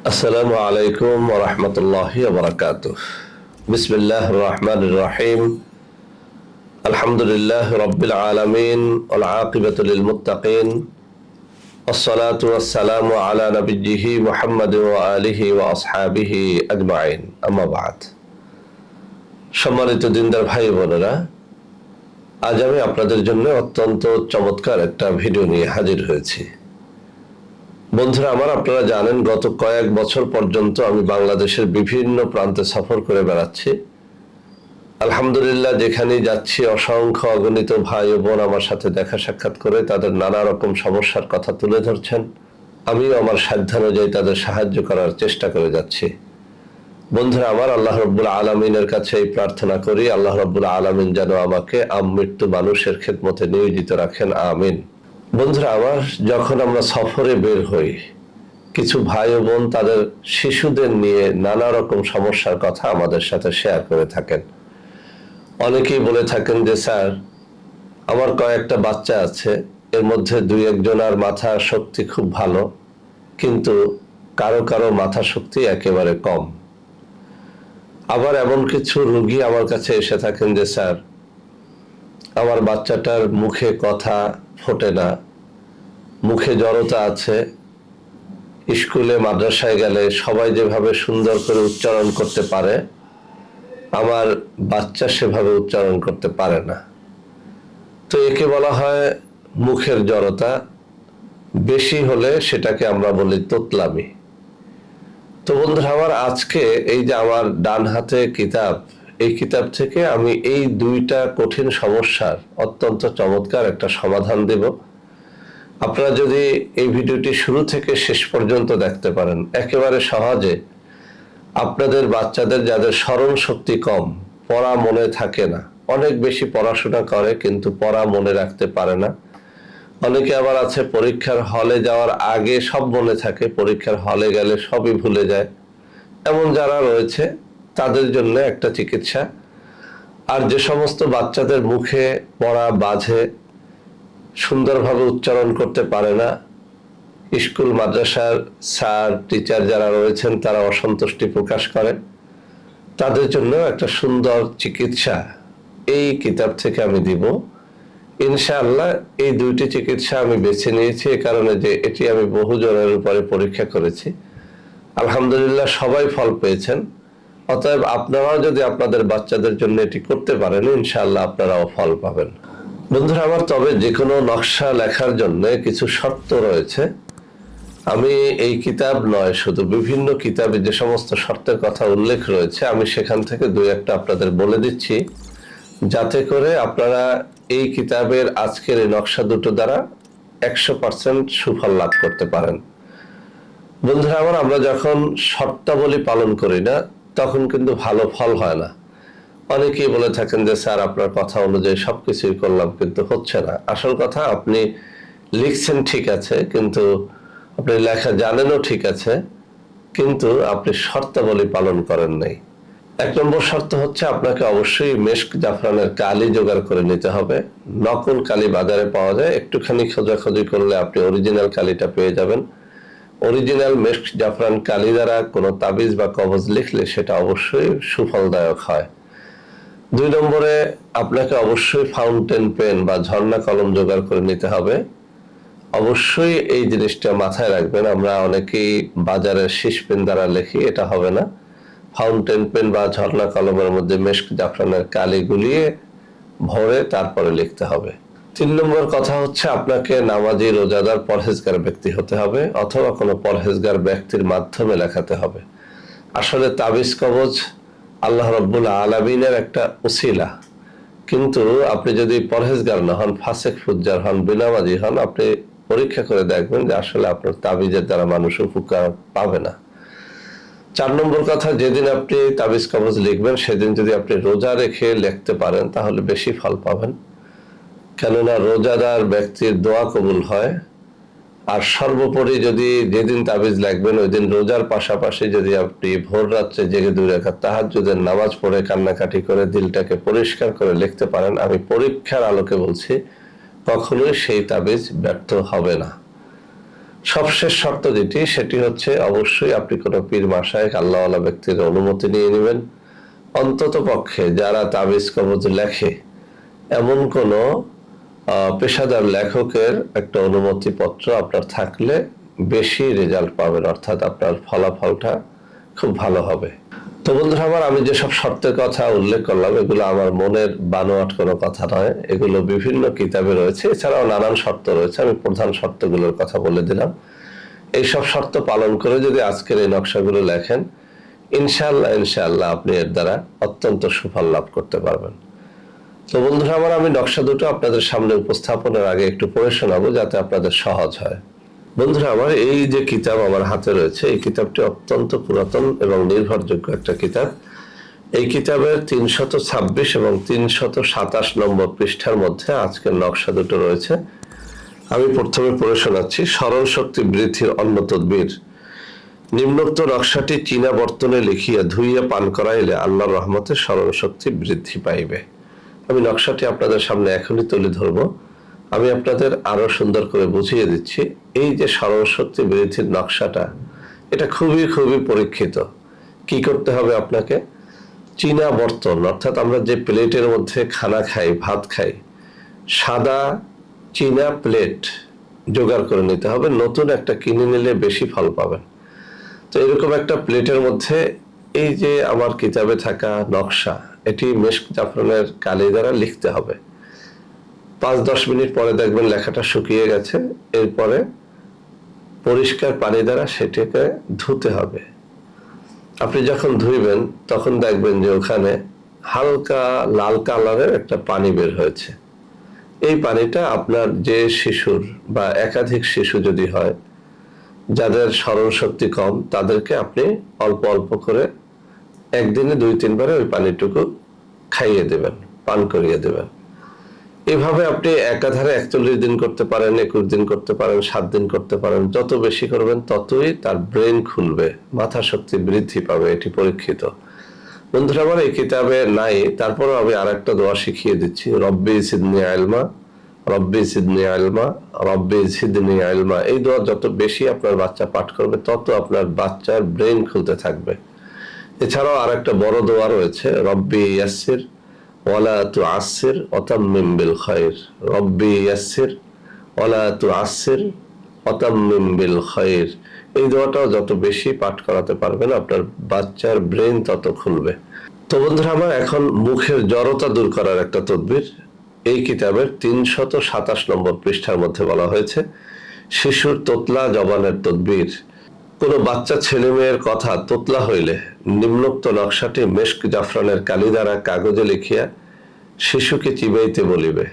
আসসালামু আলাইকুম ওয়া রাহমাতুল্লাহি ওয়া বারাকাতুহু। বিসমিল্লাহির রহমানির রহিম। আলহামদুলিল্লাহি রাব্বিল আলামিন ওয়াল আকিবাতু লিল মুত্তাকিন। ওয়াসসালাতু ওয়াসসালামু আলা নাবিয়্যিহি মুহাম্মাদিন ওয়া আলিহি ওয়া আসহাবিহি আজমাইন। আম্মা বা'দ। সম্মানিত দিনদার ভাই বোনেরা, আজ আমি আপনাদের জন্য অত্যন্ত চমৎকার একটা ভিডিও নিয়ে হাজির হয়েছি। বন্ধুরা আমার, আপনারা জানেন গত কয়েক বছর পর্যন্ত আমি বাংলাদেশের বিভিন্ন প্রান্তে সফর করে বেড়াচ্ছি। আলহামদুলিল্লাহ, যেখানেই যাচ্ছি অসংখ্য অগণিত ভাই ও বোন আমার সাথে দেখা সাক্ষাৎ করে তাদের নানা রকম সমস্যার কথা তুলে ধরছেন। আমিও আমার সাধ্যানুযায়ী তাদের সাহায্য করার চেষ্টা করে যাচ্ছি। বন্ধুরা আমার, আল্লাহ রাব্বুল আলামিনের কাছে এই প্রার্থনা করি, আল্লাহ রাব্বুল আলামিন যেন আমাকে আমৃত্যু মানুষের খেদমতে নিয়োজিত রাখেন, আমিন। বন্ধুরা আমার, যখন আমরা সফরে বের হই, কিছু ভাই ও বোন তাদের শিশুদের নিয়ে নানা রকম সমস্যার কথা আমাদের সাথে শেয়ার করে থাকেন। অনেকেই বলে থাকেন যে স্যার, আমার কয়েকটা বাচ্চা আছে, এর মধ্যে দুই একজনের মাথা শক্তি খুব ভালো, কিন্তু কারো কারো মাথা শক্তি একেবারে কম। আবার এমন কিছু রোগী আমার কাছে এসে থাকেন যে স্যার, আমার বাচ্চাটার মুখে কথা ফোটে না, মুখে জড়তা আছে, স্কুলে মাদ্রাসায় গেলে সবাই যেভাবে সুন্দর করে উচ্চারণ করতে পারে আমার বাচ্চা সেভাবে উচ্চারণ করতে পারে না। তো একে বলা হয় মুখের জড়তা, বেশি হলে সেটাকে আমরা বলি তোতলামি। তো বন্ধুরা আমার, আজকে এই যে আমার ডান হাতে কিতাব, এই কিতাব থেকে আমি এই দুইটা কঠিন সমস্যার অত্যন্ত চমৎকার একটা সমাধান দেব। আপনারা যদি এই ভিডিওটি শুরু থেকে শেষ পর্যন্ত দেখতে পারেন, একেবারে সহজে আপনাদের বাচ্চাদের যাদের স্মরণ শক্তি কম, পড়া মনে থাকে না, অনেক বেশি পড়াশোনা করে কিন্তু পড়া মনে রাখতে পারে না, অনেকে আবার আছে পরীক্ষার হলে যাওয়ার আগে সব মনে থাকে, পরীক্ষার হলে গেলে সবই ভুলে যায়, এমন যারা রয়েছে তাদের জন্য একটা চিকিৎসা। আর যে সমস্ত বাচ্চাদের মুখে পড়া বাজে, সুন্দরভাবে উচ্চারণ করতে পারে না, স্কুল মাদ্রাসার স্যার টিচার যারা রয়েছেন তারা অসন্তুষ্টি প্রকাশ করে, তাদের জন্য একটা সুন্দর চিকিৎসা এই কিতাব থেকে আমি দিব ইনশাআল্লাহ। এই দুইটি চিকিৎসা আমি বেছে নিয়েছি এ কারণে যে এটি আমি বহু জনের উপরে পরীক্ষা করেছি, আলহামদুলিল্লাহ সবাই ফল পেয়েছেন। অতএব আপনারাও যদি আপনাদের বাচ্চাদের জন্য এটি করতে পারেন, ইনশাআল্লাহ আপনারাও ফল পাবেন। বন্ধুরা আমার, তবে যে কোনো নকশা লেখার জন্য কিছু শর্ত রয়েছে। আমি এই কিতাব নয়, শুধু বিভিন্ন কিতাবে যে সমস্ত শর্তের কথা উল্লেখ রয়েছে আমি সেখান থেকে দুই একটা আপনাদের বলে দিচ্ছি, যাতে করে আপনারা এই কিতাবের আজকের এই নকশা দুটো দ্বারা 100% সুফল লাভ করতে পারেন। বন্ধুরা আমার, আমরা যখন শর্তাবলী পালন করি না তখন কিন্তু ভালো ফল হয় না। অনেকেই বলে থাকেন যে স্যার, আপনার কথা অনুযায়ী সবকিছুই করলাম কিন্তু হচ্ছে না। আসল কথা, আপনি লিখছেন ঠিক আছে, কিন্তু আপনি লেখা জানেনও ঠিক আছে, কিন্তু আপনি শর্তাবলী পালন করেন নাই। 1 নম্বর শর্ত হচ্ছে আপনাকে অবশ্যই মেশক জাফরানের কালি জোগাড় করে নিতে হবে। নকল কালি বাজারে পাওয়া যায়, একটুখানি খোঁজাখুঁজি করলে আপনি অরিজিনাল কালিটা পেয়ে যাবেন। অরিজিনাল মেশক জাফরান কালি দ্বারা কোনো তাবিজ বা কবজ লিখলে সেটা অবশ্যই সুফলদায়ক হয়। 2 নম্বরে আপনাকে অবশ্যই ফাউন্টেন পেন বা ঝর্ণা কলম জোগাড় করে নিতে হবে। অবশ্যই এই জিনিসটা মাথায় রাখবেন, আমরা অনেকেই বাজারের শীষ পেন দ্বারা লিখি, এটা হবে না। ফাউন্টেন পেন বা ঝর্ণা কলমের মধ্যে মেশক জাফরানের কালি গুলিয়ে ভরে তারপরে লিখতে হবে। 3 নম্বর কথা হচ্ছে আপনাকে নামাজি, রোজাদার, পরহেজগার ব্যক্তি হতে হবে, অথবা কোনো পরহেজগার ব্যক্তির মাধ্যমে লেখাতে হবে। আসলে তাবিজ কবজ আল্লাহ রাব্বুল আলামিনের একটা উসিলা, কিন্তু আপনি যদি পরহেজগার না হন, ফাসেক ফুজ্জার হন, বেনামাজি হন, আপনি পরীক্ষা করে দেখবেন যে আসলে আপনার তাবিজের দ্বারা মানুষ উপকার পাবে না। 4 নম্বর কথা, যেদিন আপনি তাবিজ কবজ লিখবেন সেদিন যদি আপনি রোজা রেখে লিখতে পারেন তাহলে বেশি ফল পাবেন, কেননা রোজাদার ব্যক্তির দোয়া কবুল হয়। আর সর্বোপরি যদি যেদিন তাবিজ লিখবেন ওই দিন রোজার পাশাপাশি যদি আপনি ভোর রাত্রে জেগে 2 রাকাত তাহাজ্জুদের নামাজ পড়ে কান্নাকাটি করে দিলটাকে পরিষ্কার করে লিখতে পারেন, আমি পরীক্ষার আলোকে বলছি, কখনোই সেই তাবিজ ব্যর্থ হবে না। সবশেষ শর্ত যেটি, সেটি হচ্ছে অবশ্যই আপনি কোনো পীর মাশায়েখ আল্লাহওয়ালা ব্যক্তির অনুমতি নিয়ে নেবেন। অন্তত পক্ষে যারা তাবিজ কবজ লেখে এমন কোনো পেশাদার লেখকের একটা অনুমতিপত্র আপনার থাকলে বেশি রেজাল্ট পাবেন, অর্থাৎ আপনার ফলাফলটা খুব ভালো হবে। তো বন্ধুরা আমার, আমি যেসব শর্তের কথা উল্লেখ করলাম এগুলো আমার মনের বানোয়াট কোনো কথা নয়, এগুলো বিভিন্ন কিতাবে রয়েছে। এছাড়াও নানান শর্ত রয়েছে, আমি প্রধান শর্তগুলোর কথা বলে দিলাম। এইসব শর্ত পালন করে যদি আজকের এই নকশাগুলো লেখেন, ইনশাআল্লাহ ইনশাআল্লাহ আপনি এর দ্বারা অত্যন্ত সুফল লাভ করতে পারবেন। তো বন্ধুরা আমার, আমি নকশা দুটো আপনাদের সামনে উপস্থাপনের আগে একটু পড়ে শোনাবো যাতে আপনাদের সহজ হয়। বন্ধুরা আমার, এই যে কিতাব আমার হাতে রয়েছে, এই কিতাবটি অত্যন্ত পুরাতন এবং নির্ভরযোগ্য একটা কিতাব। এই কিতাবের 326 এবং 327 নম্বর পৃষ্ঠার মধ্যে আজকের নকশা দুটো রয়েছে। আমি প্রথমে পড়ে শোনাচ্ছি। স্মরণ শক্তি বৃদ্ধির অন্য তদবির। নিম্নোক্ত নকশাটি চীনা বর্তনে লিখিয়া ধুইয়া পান করাইলে আল্লাহর রহমতে স্মরণ শক্তি বৃদ্ধি পাইবে। আমি নকশাটি আপনাদের সামনে এখনই তুলে ধরবো। আমি আপনাদের আরো সুন্দর করে বুঝিয়ে দিচ্ছি। এই যে স্মরণ শক্তি বৃদ্ধির নকশাটা, এটা খুবই খুবই পরীক্ষিত। কি করতে হবে আপনাকে? চীনা বর্তন, অর্থাৎ আমরা যে প্লেটের মধ্যে খানা খাই, ভাত খাই, সাদা চীনা প্লেট জোগাড় করে নিতে হবে। নতুন একটা কিনে নিলে বেশি ফল পাবেন। তো এরকম একটা প্লেটের মধ্যে এই যে আমার কিতাবে থাকা নকশা, এটি মেশক জাফরানের কালি দ্বারা লিখতে হবে। 5-10 মিনিট পরে দেখবেন লেখাটা শুকিয়ে গেছে। এরপরে পরিষ্কার পানি দ্বারা সেটাকে ধুতে হবে। আপনি যখন ধুইবেন তখন দেখবেন যে ওখানে হালকা লাল কালারের একটা পানি বের হয়েছে। এই পানিটা আপনার যে শিশুর বা একাধিক শিশু যদি হয়, যাদের স্মরণ শক্তি কম, তাদেরকে আপনি অল্প অল্প করে একদিনে 2-3 বারে ওই পানিটুকু খাইয়ে দেবেন, পান করিয়ে দেবেন। এভাবে আপনি একাধারে 41 দিন করতে পারেন, 21 দিন করতে পারেন, 7 দিন করতে পারেন। যত বেশি করবেন ততই তার ব্রেন খুলবে, মাথা শক্তি বৃদ্ধি পাবে, এটি পরীক্ষিত। বন্ধুরা আমার, এই কিতাবে নাই, তারপরও আমি আরেকটা দোয়া শিখিয়ে দিচ্ছি। রব্বি জিদনি ইলমা, রব্বি জিদনি ইলমা, রব্বি জিদনি ইলমা। এই দোয়া যত বেশি আপনার বাচ্চা পাঠ করবে তত আপনার বাচ্চার ব্রেন খুলতে থাকবে। এছাড়াও আরেকটা বড় দোয়া রয়েছে, রব্বি ইয়াসসির ওয়ালা তুআসসির ওয়াতাম্মিম বিল খায়র। রব্বি ইয়াসসির ওয়ালা তুআসসির ওয়াতাম্মিম বিল খায়র। এই দোয়াটাও যত বেশি পাঠ করাতে পারবেন আপনার বাচ্চার ব্রেন তত খুলবে। তো বন্ধুরা আমার, এখন মুখের জড়তা দূর করার একটা তদবির। এই কিতাবের 327 নম্বর পৃষ্ঠার মধ্যে বলা হয়েছে শিশুর তোতলা জবানের তদবির। কোনো বাচ্চা ছেলে মেয়ের কথা তোতলা হইলে নিম্নোক্ত নকশাটি মেশক জাফরানের কালি দ্বারা কাগজে লিখিয়া শিশুকে চিবাইতে বলিবে।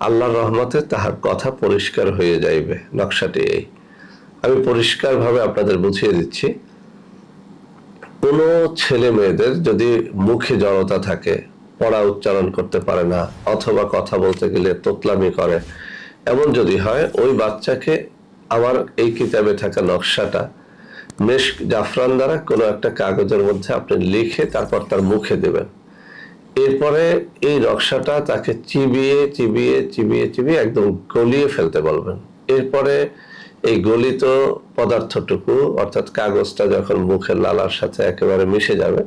আল্লাহর রহমতে তাহার কথা পরিষ্কার হয়ে যাইবে। নকশাটি এই, আমি পরিষ্কারভাবে আপনাদের বুঝিয়ে দিচ্ছি। কোনো ছেলে মেয়েদের যদি মুখে জড়তা থাকে, পড়া উচ্চারণ করতে পারে না, অথবা কথা বলতে গেলে তোতলামি করে, এমন যদি হয়, ওই বাচ্চাকে আমার এই কিতাবে থাকা নকশাটা মেশক জাফরান দ্বারা কোনো একটা কাগজের মধ্যে আপনি লিখে তারপর তার মুখে দেবেন। এরপরে এই নকশাটা তাকে চিবিয়ে চিবিয়ে চিবিয়ে চিবিয়ে একদম গলিয়ে ফেলতে বলবেন। এরপরে এই গলিত পদার্থটুকু, অর্থাৎ কাগজটা যখন মুখের লালার সাথে একেবারে মিশে যাবে,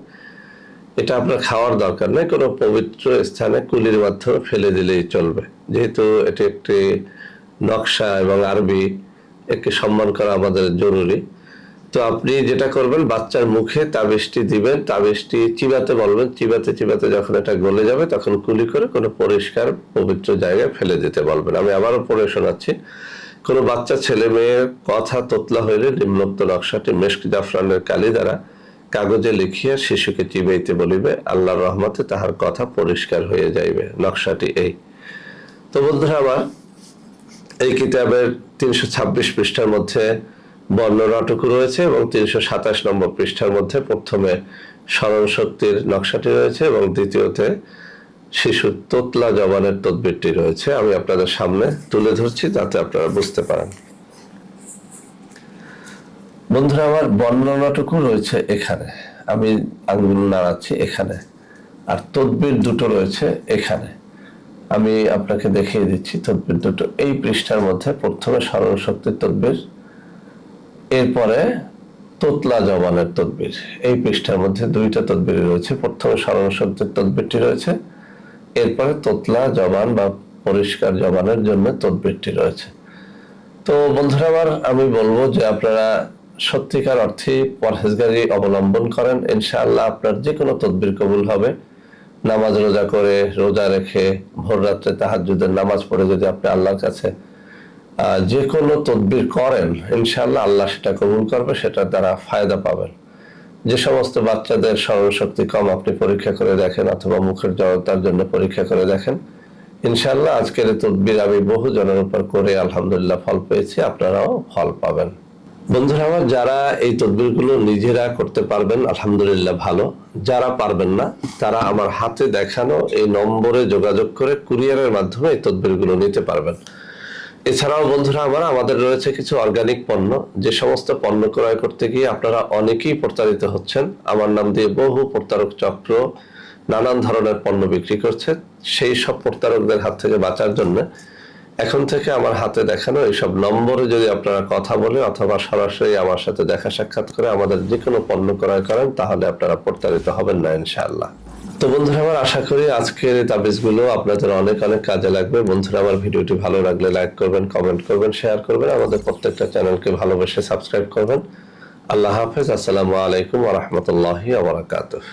এটা আপনার খাওয়ার দরকার নেই, কোনো পবিত্র স্থানে কুলির মাধ্যমে ফেলে দিলেই চলবে। যেহেতু এটি একটি নকশা এবং আরবি, একে সম্মান করা আমাদের জরুরি। তো আপনি যেটা করবেন, বাচ্চার মুখে তাবিজটি দিবেন, তাবিজটি চিবাতে বলবেন। চিবাতে চিবাতে যখন এটা গলে যাবে তখন কুলি করে কোনো পরিষ্কার পবিত্র জায়গায় ফেলে দিতে বলবেন। আমি আবারও পড়ে শোনাচ্ছি। কোনো বাচ্চা ছেলে মেয়ের কথা তোতলা হইলে নিম্নোক্ত নকশাটি মেশক জাফরানের কালি দ্বারা কাগজে লিখিয়া শিশুকে চিবাইতে বলিবে। আল্লাহর রহমতে তাহার কথা পরিষ্কার হয়ে যাইবে। নকশাটি এই। তো বন্ধুরা আমার, এই কিতাবের 326 পৃষ্ঠার মধ্যে বর্ণনাটুকু রয়েছে এবং 327 নম্বর পৃষ্ঠার মধ্যে প্রথমে স্মরণ শক্তির নকশাটি রয়েছে এবং দ্বিতীয়তে শিশুর তোতলা জবানের তদবিরটি রয়েছে। আমি আপনাদের সামনে তুলে ধরছি যাতে আপনারা বুঝতে পারেন। বন্ধুরা আমার, বর্ণনাটুকু রয়েছে এখানে, আমি আঙ্গুল নাড়াচ্ছি এখানে, আর তদবির দুটো রয়েছে এখানে। আমি আপনাকে দেখিয়ে দিচ্ছি তদবির দুটো। এই পৃষ্ঠার মধ্যে প্রথমে স্মরণ শক্তির তদবির, এরপরে তোতলা জবানের তদবির। এই পৃষ্ঠার মধ্যে দুইটা তদবির রয়েছে। প্রথমে স্মরণ শব্দের তদবিরটি রয়েছে, এরপরে তোতলা জবান বা পরিষ্কার জবানের জন্য তদবিরটি রয়েছে। তো বন্ধুরা আমার, আমি বলবো যে আপনারা সত্যিকার অর্থে পরহেজগারি অবলম্বন করেন, ইনশাআল্লাহ আপনার যে কোনো তদবির কবুল হবে। নামাজ রোজা করে, রোজা রেখে, ভোর রাত্রে তাহাজ্জুদের নামাজ পড়ে যদি আপনি আল্লাহর কাছে যে কোনো তদবির করেন, ইনশাআল্লাহ আল্লাহ সেটা কবুল করবে, সেটার দ্বারা ফায়দা পাবেন। যে সমস্ত বাচ্চাদের স্মরণশক্তি কম, আপনি পরীক্ষা করে দেখেন অথবা মুখের জড়তার জন্য পরীক্ষা করে দেখেন, ইনশাআল্লাহ আজকের এই তদবির আমি বহু জনের উপর করে আলহামদুলিল্লাহ ফল পেয়েছি, আপনারাও ফল পাবেন। বন্ধুরা আমার, যারা এই তদবিরগুলো নিজেরা করতে পারবেন আলহামদুলিল্লাহ ভালো, যারা পারবেন না তারা আমার হাতে দেখানো এই নম্বরে যোগাযোগ করে কুরিয়ারের মাধ্যমে এই তদবিরগুলো নিতে পারবেন। এছাড়াও বন্ধুরা আমার, আমাদের রয়েছে কিছু অর্গানিক পণ্য, যে সমস্ত পণ্য ক্রয় করতে গিয়ে আপনারা অনেকেই প্রতারিত হচ্ছেন। আমার নাম দিয়ে বহু প্রতারক চক্র নানান ধরনের পণ্য বিক্রি করছে। সেই সব প্রতারকদের হাত থেকে বাঁচার জন্য এখন থেকে আমার হাতে দেখানো এইসব নম্বরে যদি আপনারা কথা বলে অথবা সরাসরি আমার সাথে দেখা সাক্ষাৎ করে আমাদের যে কোনো পণ্য ক্রয় করেন, তাহলে আপনারা প্রতারিত হবেন না ইনশাআল্লাহ। তো বন্ধুরা আমার, আশা করি আজকের এই তাবিজগুলো আপনাদের অনেক অনেক কাজে লাগবে। বন্ধুরা আমার, ভিডিওটি ভালো লাগলে লাইক করবেন, কমেন্ট করবেন, শেয়ার করবেন, আমাদের প্রত্যেকটা চ্যানেলকে ভালোবেসে সাবস্ক্রাইব করবেন। আল্লাহ হাফেজ। আসসালামু আলাইকুম ওয়া রাহমাতুল্লাহি ওয়া বারাকাতুহু।